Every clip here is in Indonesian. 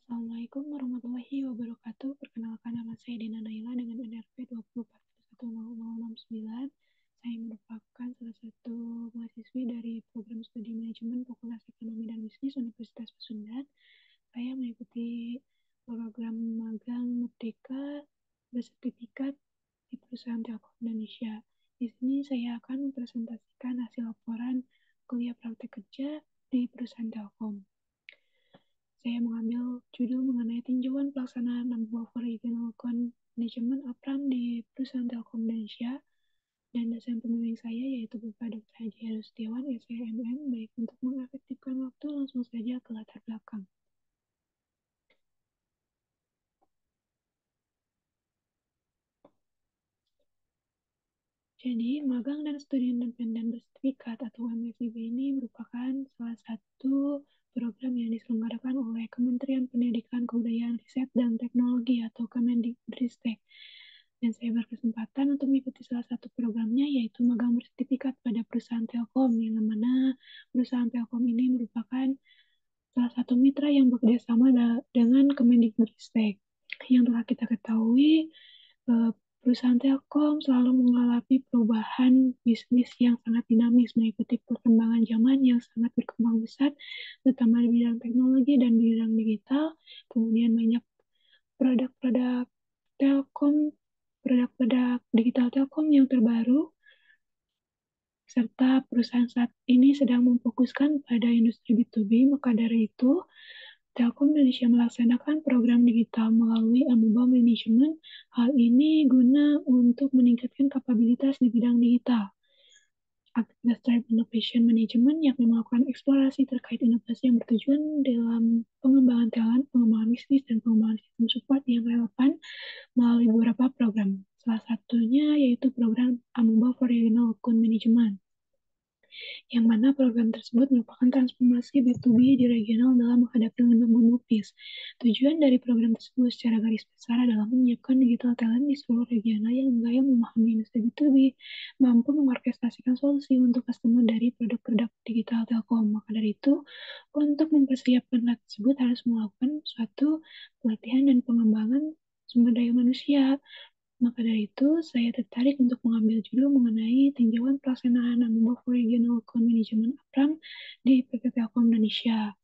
Assalamualaikum warahmatullahi wabarakatuh. Perkenalkan, nama saya Dina Naila dengan NRP 20411069. Saya merupakan salah satu mahasiswi dari program studi manajemen Fakultas Ekonomi dan Bisnis Universitas Pasundan. Saya mengikuti program magang Merdeka bersertifikat di perusahaan Telkom Indonesia. Di sini saya akan mempresentasikan hasil laporan kuliah praktek kerja di perusahaan Telkom. Saya mengambil judul mengenai tinjauan pelaksanaan for Regional Management APRAM di perusahaan Telkom Indonesia, dan dosen pembimbing saya yaitu Bapak Dr. Haji Heru Setiawan, SCMM. Baik, untuk mengefektifkan waktu, langsung saja ke latar belakang. Jadi, magang dan studi independen bersertifikat atau MSIB ini merupakan salah satu program yang diselenggarakan oleh Kementerian Pendidikan, Kebudayaan, Riset, dan Teknologi atau Kemendikbudristek. Dan saya berkesempatan untuk mengikuti salah satu programnya, yaitu magang bersertifikat pada perusahaan Telkom, yang mana perusahaan Telkom ini merupakan salah satu mitra yang bekerjasama dengan Kemendikbudristek. Yang telah kita ketahui, perusahaan Telkom selalu mengalami perubahan bisnis yang sangat dinamis, mengikuti perkembangan zaman yang sangat berkembang pesat, terutama di bidang teknologi dan bidang digital. Kemudian banyak produk-produk Telkom, produk-produk digital Telkom yang terbaru, serta perusahaan saat ini sedang memfokuskan pada industri B2B. Maka dari itu, Telkom Indonesia melaksanakan program digital melalui Amuba Management. Hal ini guna untuk meningkatkan kapabilitas di bidang digital. Aktivitas Tribe Innovation Management yang melakukan eksplorasi terkait inovasi yang bertujuan dalam pengembangan talent, pengembangan bisnis, dan pengembangan sistem support yang relevan melalui beberapa program. Salah satunya yaitu program Amuba for Regional Account Management, yang mana program tersebut merupakan transformasi B2B di regional dalam menghadapi lingkungan lupis. Tujuan dari program tersebut secara garis besar adalah menyiapkan digital talent di seluruh regional yang gaya memahami industri B2B, mampu mengorkestrasikan solusi untuk customer dari produk-produk digital Telkom. Maka dari itu, untuk mempersiapkan hal tersebut harus melakukan suatu pelatihan dan pengembangan sumber daya manusia. Maka dari itu, saya tertarik untuk mengambil judul mengenai tinjauan pelaksanaan Amuba for Regional Account Management APRAM di PT Telkom Indonesia.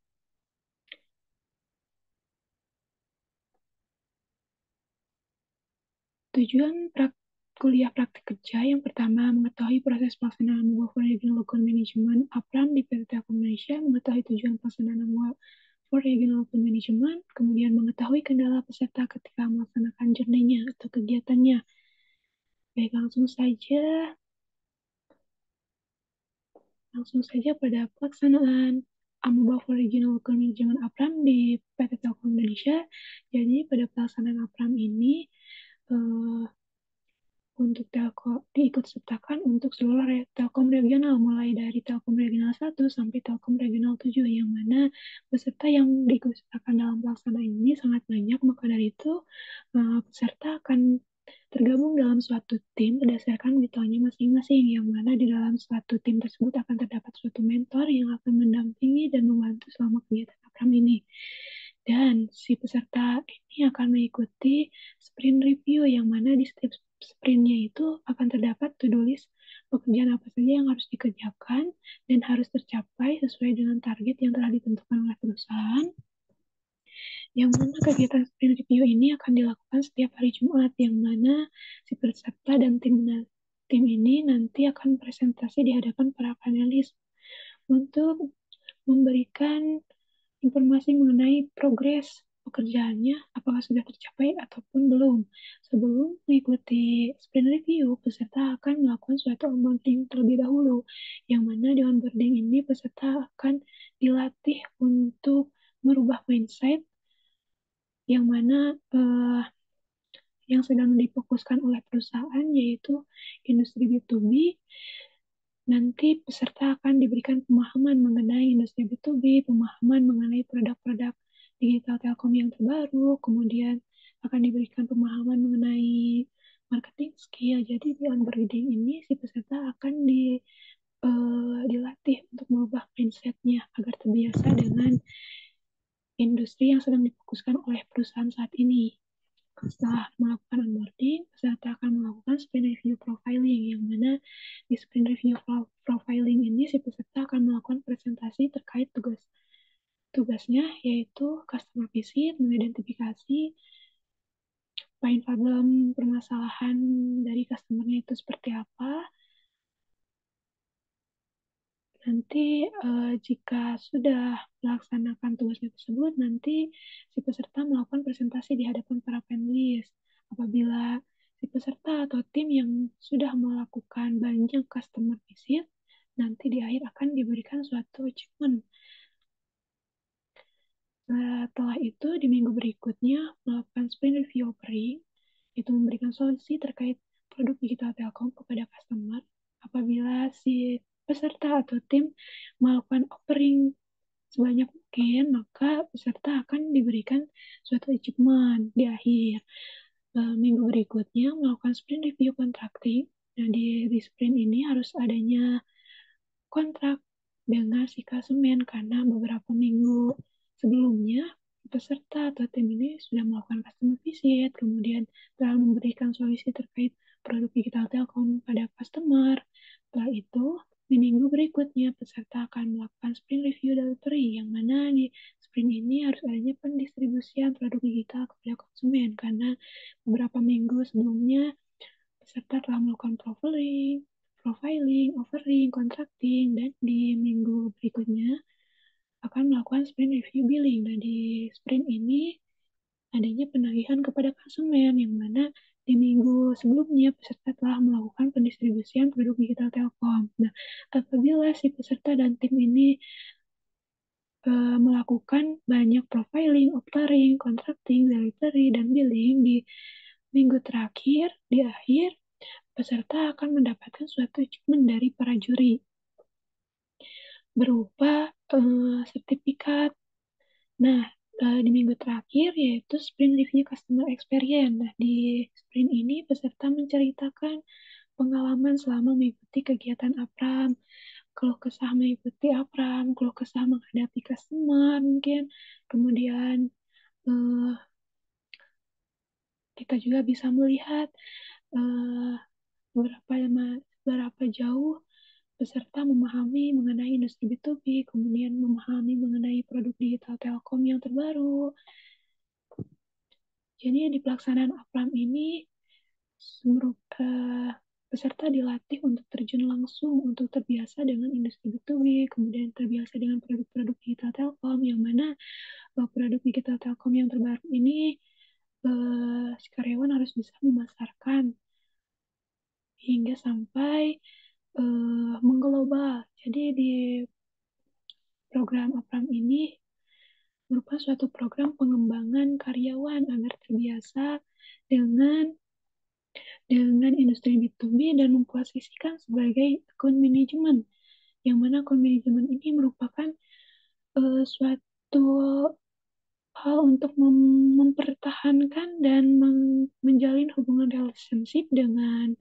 Tujuan kuliah praktik kerja yang pertama, mengetahui proses pelaksanaan Amuba for Regional Account Management APRAM di PT Telkom Indonesia, mengetahui tujuan pelaksanaan Amuba for Regional Account Management, kemudian mengetahui kendala peserta ketika melaksanakan journey-nya atau kegiatannya. Baik, langsung saja pada pelaksanaan Amuba for Regional Account Management APRAM di PT Telkom Indonesia. Jadi pada pelaksanaan APRAM ini untuk Telkom diikut sertakan untuk seluruh Telkom regional, mulai dari Telkom regional 1 sampai Telkom regional 7, yang mana peserta yang diikut sertakan dalam pelaksanaan ini sangat banyak. Maka dari itu peserta akan tergabung dalam suatu tim berdasarkan mitra-nya masing-masing, yang mana di dalam suatu tim tersebut akan terdapat suatu mentor yang akan mendampingi dan membantu selama kegiatan APRAM ini. Dan si peserta ini akan mengikuti sprint review, yang mana di setiap sprintnya itu akan terdapat to-do list pekerjaan apa saja yang harus dikerjakan dan harus tercapai sesuai dengan target yang telah ditentukan oleh perusahaan. Yang mana kegiatan sprint review ini akan dilakukan setiap hari Jumat, yang mana si peserta dan tim ini nanti akan presentasi di hadapan para panelis untuk memberikan informasi mengenai progres pekerjaannya, apakah sudah tercapai ataupun belum. Sebelum mengikuti sprint review, peserta akan melakukan suatu onboarding terlebih dahulu, yang mana di onboarding ini peserta akan dilatih untuk merubah mindset, yang mana yang sedang difokuskan oleh perusahaan yaitu industri B2B. Nanti peserta akan diberikan pemahaman mengenai industri B2B, pemahaman mengenai produk-produk digital Telkom yang terbaru, kemudian akan diberikan pemahaman mengenai marketing skill. Jadi di onboarding ini si peserta akan dilatih untuk merubah mindset-nya agar terbiasa dengan industri yang sedang difokuskan oleh perusahaan saat ini. Setelah melakukan onboarding, peserta akan melakukan sprint review profiling, yang mana di sprint review profiling ini si peserta akan melakukan presentasi terkait tugasnya, yaitu customer visit, mengidentifikasi pain problem permasalahan dari customer-nya itu seperti apa. Nanti jika sudah melaksanakan tugasnya tersebut, nanti si peserta melakukan presentasi di hadapan para panelis. Apabila si peserta atau tim yang sudah melakukan banyak customer visit, nanti di akhir akan diberikan suatu achievement. Setelah itu, di minggu berikutnya, melakukan sprint review offering, itu memberikan solusi terkait produk digital Telkom kepada customer. Apabila si peserta atau tim melakukan offering sebanyak mungkin, maka peserta akan diberikan suatu achievement di akhir. Minggu berikutnya, melakukan sprint review contracting. Nah, di sprint ini harus adanya kontrak dengan si konsumen karena beberapa minggu sebelumnya peserta atau tim ini sudah melakukan customer visit, kemudian telah memberikan solusi terkait produk digital Telkom pada customer. Setelah itu, di minggu berikutnya peserta akan melakukan sprint review delivery, yang mana di sprint ini harus adanya pendistribusian produk digital kepada konsumen karena beberapa minggu sebelumnya peserta telah melakukan profiling, offering, contracting, dan di minggu berikutnya akan melakukan sprint review billing. Nah, di sprint ini adanya penagihan kepada konsumen, yang mana di minggu sebelumnya peserta telah melakukan pendistribusian produk digital Telkom. Nah, apabila si peserta dan tim ini melakukan banyak profiling, offering, contracting, delivery, dan billing di minggu terakhir, di akhir, peserta akan mendapatkan suatu achievement dari para juri berupa sertifikat. Nah, di minggu terakhir yaitu sprint review customer experience. Nah, di sprint ini peserta menceritakan pengalaman selama mengikuti kegiatan APRAM, keluh kesah mengikuti APRAM, keluh kesah menghadapi customer mungkin. Kemudian uh, kita juga bisa melihat uh, berapa jauh peserta memahami mengenai industri B2B, kemudian memahami mengenai produk digital Telkom yang terbaru. Jadi di pelaksanaan APRAM ini peserta dilatih untuk terjun langsung, untuk terbiasa dengan industri B2B, kemudian terbiasa dengan produk-produk digital Telkom, yang mana produk digital Telkom yang terbaru ini si karyawan harus bisa memasarkan hingga sampai mengglobal. Jadi di program APRAM ini merupakan suatu program pengembangan karyawan agar terbiasa dengan industri B2B dan memposisikan sebagai account management, yang mana account management ini merupakan suatu hal untuk mempertahankan dan menjalin hubungan relationship dengan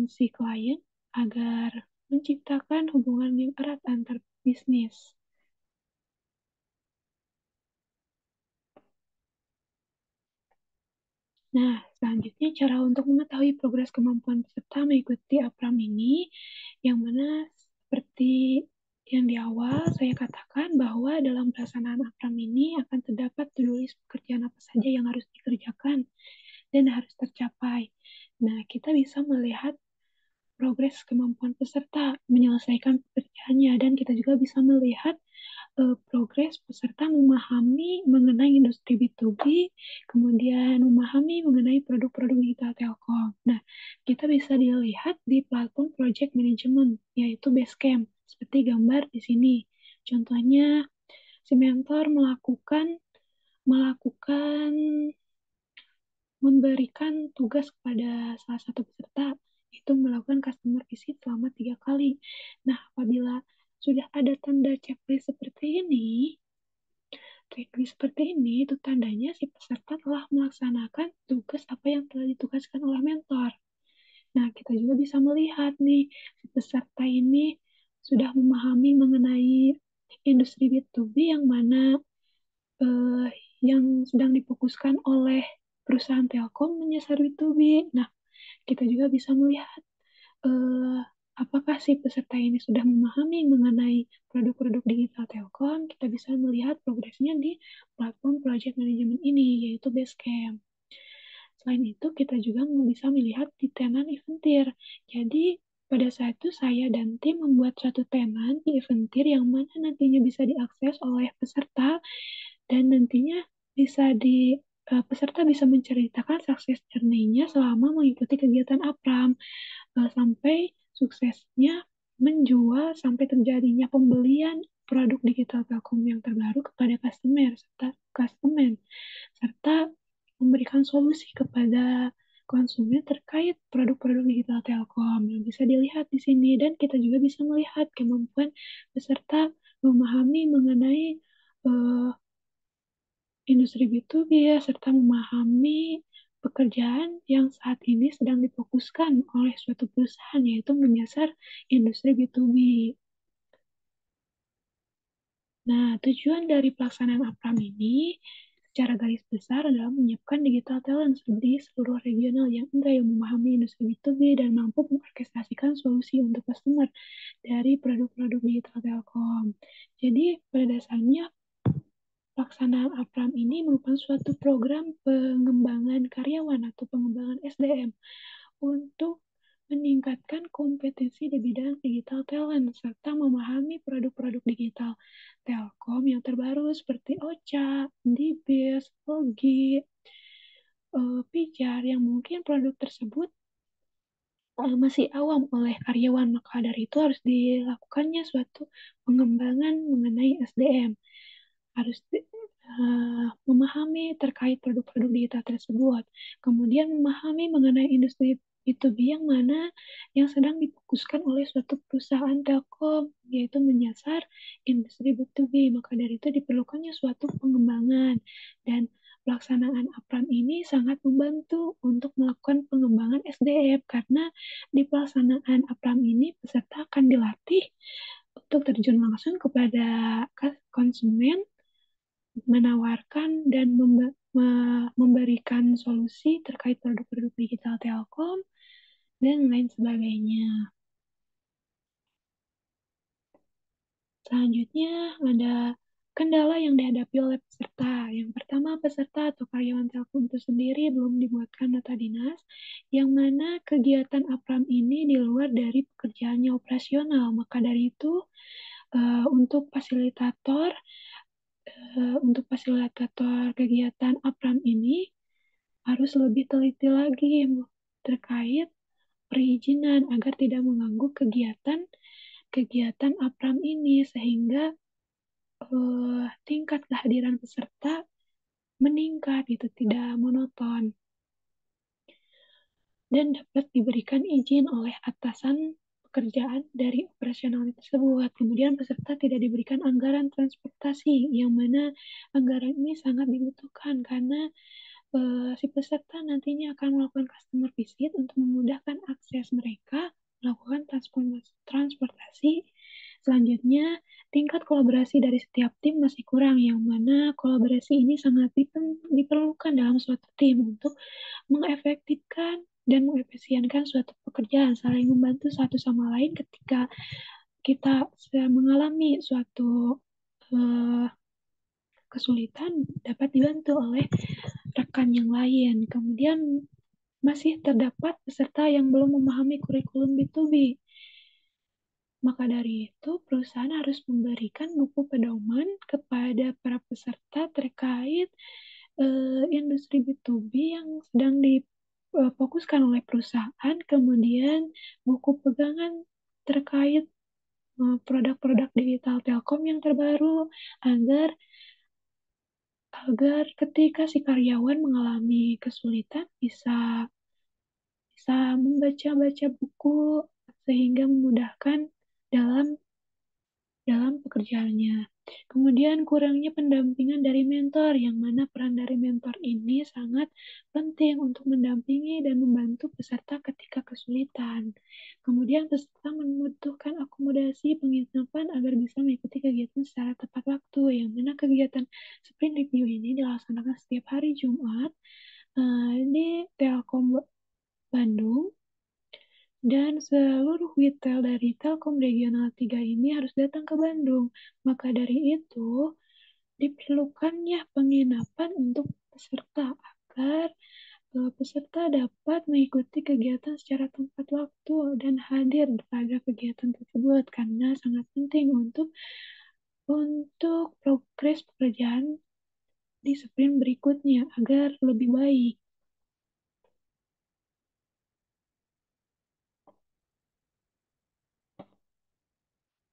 si klien agar menciptakan hubungan yang erat antar bisnis. Nah, selanjutnya cara untuk mengetahui progres kemampuan peserta mengikuti APRAM ini, yang mana seperti yang di awal saya katakan bahwa dalam pelaksanaan APRAM ini akan terdapat to-do list pekerjaan apa saja yang harus dikerjakan dan harus tercapai. Nah, kita bisa melihat progres kemampuan peserta menyelesaikan pekerjaannya, dan kita juga bisa melihat progres peserta memahami mengenai industri B2B, kemudian memahami mengenai produk-produk digital Telkom. Nah, kita bisa dilihat di platform project management, yaitu Basecamp, seperti gambar di sini. Contohnya, si mentor melakukan memberikan tugas kepada salah satu peserta, itu melakukan customer visit selama 3 kali. Nah, apabila sudah ada tanda checklist seperti ini, itu tandanya si peserta telah melaksanakan tugas apa yang telah ditugaskan oleh mentor. Nah, kita juga bisa melihat nih, si peserta ini sudah memahami mengenai industri B2B yang mana eh, yang sedang difokuskan oleh perusahaan Telkom menyasar B2B. Nah, kita juga bisa melihat eh, apakah si peserta ini sudah memahami mengenai produk-produk digital Telkom. Kita bisa melihat progresnya di platform project management ini, yaitu Basecamp. Selain itu, kita juga bisa melihat di tenan Eventir. Jadi, pada saat itu saya dan tim membuat suatu tenan di Eventir yang mana nantinya bisa diakses oleh peserta dan nantinya bisa peserta bisa menceritakan sukses journey-nya selama mengikuti kegiatan APRAM sampai suksesnya menjual sampai terjadinya pembelian produk digital Telkom yang terbaru kepada customer serta memberikan solusi kepada konsumen terkait produk-produk digital Telkom yang bisa dilihat di sini dan kita juga bisa melihat kemampuan peserta memahami mengenai uh, industri B2B ya, serta memahami pekerjaan yang saat ini sedang difokuskan oleh suatu perusahaan yaitu menyasar industri B2B. Nah, tujuan dari pelaksanaan APRAM ini secara garis besar adalah menyiapkan digital talent di seluruh regional yang memahami industri B2B dan mampu mengorkestrasikan solusi untuk customer dari produk-produk digital Telkom. Jadi, pada dasarnya pelaksanaan APRAM ini merupakan suatu program pengembangan karyawan atau pengembangan SDM untuk meningkatkan kompetensi di bidang digital talent serta memahami produk-produk digital Telkom yang terbaru seperti OCA, DBIS, Logi, Pijar yang mungkin produk tersebut masih awam oleh karyawan, maka dari itu harus dilakukannya suatu pengembangan mengenai SDM. Harus memahami terkait produk-produk digital tersebut. Kemudian memahami mengenai industri B2B yang mana yang sedang difokuskan oleh suatu perusahaan telkom, yaitu menyasar industri B2B. Maka dari itu diperlukannya suatu pengembangan dan pelaksanaan APRAM ini sangat membantu untuk melakukan pengembangan SDM karena di pelaksanaan APRAM ini peserta akan dilatih untuk terjun langsung kepada konsumen menawarkan dan memberikan solusi terkait produk-produk digital Telkom dan lain sebagainya. Selanjutnya ada kendala yang dihadapi oleh peserta. Yang pertama, peserta atau karyawan Telkom itu sendiri belum dibuatkan nota dinas, yang mana kegiatan APRAM ini di luar dari pekerjaannya operasional. Maka dari itu, untuk fasilitator kegiatan APRAM ini harus lebih teliti lagi terkait perizinan agar tidak mengganggu kegiatan APRAM ini sehingga tingkat kehadiran peserta meningkat itu tidak monoton dan dapat diberikan izin oleh atasan pekerjaan dari operasional tersebut. Kemudian peserta tidak diberikan anggaran transportasi yang mana anggaran ini sangat dibutuhkan karena si peserta nantinya akan melakukan customer visit untuk memudahkan akses mereka melakukan transportasi. Selanjutnya, tingkat kolaborasi dari setiap tim masih kurang, yang mana kolaborasi ini sangat diperlukan dalam suatu tim untuk mengefektifkan dan mengefisienkan suatu pekerjaan, saling membantu satu sama lain ketika kita mengalami suatu uh, kesulitan dapat dibantu oleh rekan yang lain. Kemudian masih terdapat peserta yang belum memahami kurikulum B2B. Maka dari itu, perusahaan harus memberikan buku pedoman kepada para peserta terkait industri B2B yang sedang difokuskan oleh perusahaan, kemudian buku pegangan terkait produk-produk digital Telkom yang terbaru agar agar ketika si karyawan mengalami kesulitan bisa bisa membaca-baca buku sehingga memudahkan dalam dalam pekerjaannya. Kemudian kurangnya pendampingan dari mentor, yang mana peran dari mentor ini sangat penting untuk mendampingi dan membantu peserta ketika kesulitan. Kemudian peserta membutuhkan akomodasi penginapan agar bisa mengikuti kegiatan secara tepat waktu, yang mana kegiatan sprint review ini dilaksanakan setiap hari Jumat di Telkom Bandung, dan seluruh retail dari Telkom Regional 3 ini harus datang ke Bandung. Maka dari itu, diperlukannya penginapan untuk peserta agar peserta dapat mengikuti kegiatan secara tepat waktu dan hadir pada kegiatan tersebut, karena sangat penting untuk progres pekerjaan di sprint berikutnya agar lebih baik.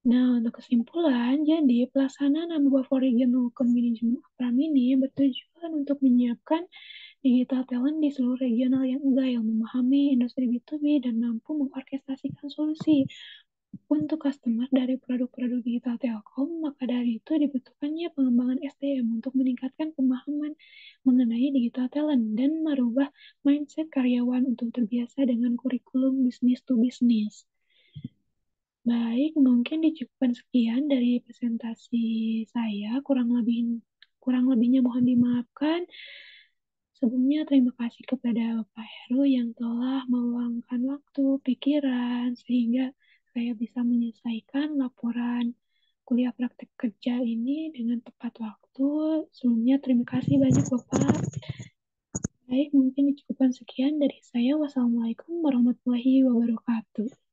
Nah, untuk kesimpulan, jadi pelaksanaan AMBA for Regional Community Program ini bertujuan untuk menyiapkan digital talent di seluruh regional yang agile, memahami industri B2B, dan mampu mengorkestrasikan solusi untuk customer dari produk-produk digital Telkom. Maka dari itu dibutuhkannya pengembangan SDM untuk meningkatkan pemahaman mengenai digital talent dan merubah mindset karyawan untuk terbiasa dengan kurikulum bisnis to bisnis. Baik, mungkin dicukupkan sekian dari presentasi saya. Kurang lebihnya mohon dimaafkan. Sebelumnya terima kasih kepada Bapak Heru yang telah meluangkan waktu, pikiran, sehingga saya bisa menyelesaikan laporan kuliah praktek kerja ini dengan tepat waktu. Sebelumnya terima kasih banyak Bapak. Baik, mungkin dicukupkan sekian dari saya. Wassalamualaikum warahmatullahi wabarakatuh.